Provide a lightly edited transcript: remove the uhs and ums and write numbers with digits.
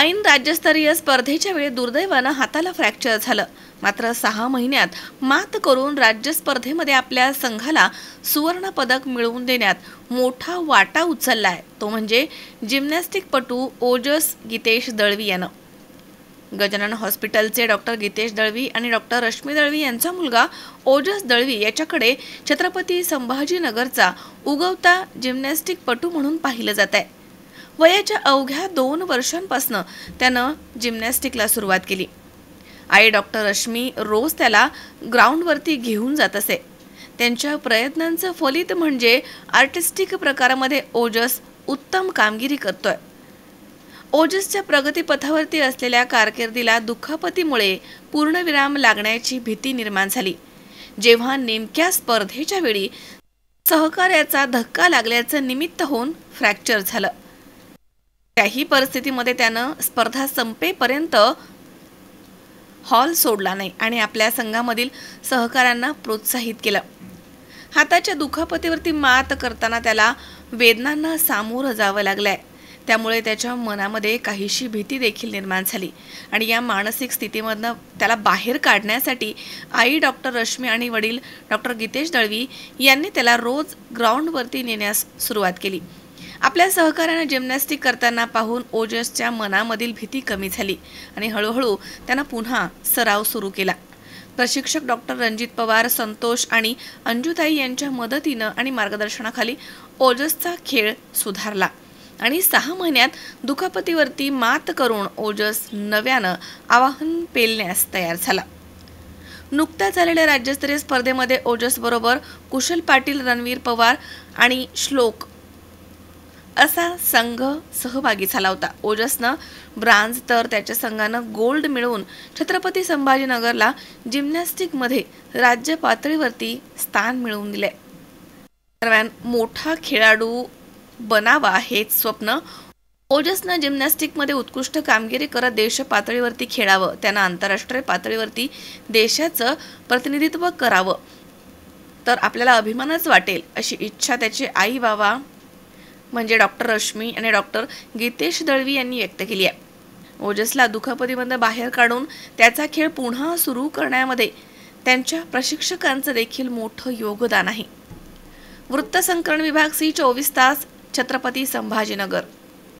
ऐन राज्यस्तरीय स्पर्धेच्या वेळी दुर्दैवानं हाताला फ्रॅक्चर झालं। मात्र 6 महिन्यात मात करून राज्य स्पर्धेमध्ये आपल्या संघाला सुवर्ण पदक मिळवून देण्यात मोठा वाटा उचललाय तो म्हणजे जिम्नॅस्टिकपटू ओजस गीतेश दळवी यानं। गजानन हॉस्पिटलचे डॉक्टर गीतेश दळवी आणि डॉक्टर रश्मी दळवी यांचा मुलगा ओजस दळवी याच्याकडे छत्रपती संभाजीनगरचा उगवता जिम्नॅस्टिकपटू म्हणून पाहिलं जात आहे। वयाच्या अवघ्या 2 वर्षांपासून त्यानं जिम्नॅस्टिकला सुरुवात केली। आई डॉक्टर रश्मी रोज त्याला ग्राउंडवरती घेऊन जात असे। त्यांच्या प्रयत्नांचं फलित म्हणजे आर्टिस्टिक प्रकारामध्ये ओजस उत्तम कामगिरी करतोय। ओजसच्या प्रगतीपथावरती असलेल्या कारकिर्दीला दुखापतीमुळे पूर्णविराम लागण्याची भीती निर्माण झाली, जेव्हा नेमक्या स्पर्धेच्या वेळी सहकार्याचा धक्का लागल्याचं निमित्त होऊन फ्रॅक्चर झालं। त्याही परिस्थितीमध्ये त्यानं स्पर्धा संपेपर्यंत हॉल सोडला नाही आणि आपल्या संघामधील सहकाऱ्यांना प्रोत्साहित केलं। हाताच्या दुखापतीवरती मात करताना त्याला वेदनांना सामोरं जावं लागलंय, त्यामुळे त्याच्या मनामध्ये काहीशी भीती देखील निर्माण झाली आणि या मानसिक स्थितीमधनं त्याला बाहेर काढण्यासाठी आई डॉक्टर रश्मी आणि वडील डॉक्टर गीतेश दळवी यांनी त्याला रोज ग्राउंडवरती नेण्यास सुरुवात केली। आपल्या सहकार्याने जिम्नॅस्टिक करताना पाहून ओजसच्या मनामधील भीती कमी झाली आणि हळूहळू त्यानं पुन्हा सराव सुरू केला। प्रशिक्षक डॉक्टर रणजित पवार, संतोष आणि अंजुताई यांच्या मदतीनं आणि मार्गदर्शनाखाली ओजसचा खेळ सुधारला आणि 6 महिन्यात दुखापतीवरती मात करून ओजस नव्यानं आव्हान पेलण्यास तयार झाला। नुकत्याच झालेल्या राज्यस्तरीय स्पर्धेमध्ये ओजस बरोबर कुशल पाटील, रणवीर पवार आणि श्लोक असा संघ सहभागी झाला होता। ओजसनं ब्रांझ तर त्याच्या संघानं गोल्ड मिळवून छत्रपती संभाजीनगरला जिम्नॅस्टिकमध्ये राज्य पातळीवरती स्थान मिळवून दिले। दरम्यान मोठा खेळाडू बनावा हेच स्वप्न ओजसनं जिम्नॅस्टिकमध्ये उत्कृष्ट कामगिरी करत देश पातळीवरती खेळावं, त्यानं आंतरराष्ट्रीय पातळीवरती देशाचं प्रतिनिधित्व करावं तर आपल्याला अभिमानच वाटेल अशी इच्छा त्याचे आई बाबा म्हणजे डॉक्टर रश्मी आणि डॉक्टर गीतेश दळवी यांनी व्यक्त केली आहे। ओजसला दुखापतीमधून बाहेर काढून त्याचा खेळ पुन्हा सुरू करण्यामध्ये त्यांच्या प्रशिक्षकांचं देखील मोठं योगदान आहे। वृत्तसंकलन विभाग, C24 तास, छत्रपती संभाजीनगर।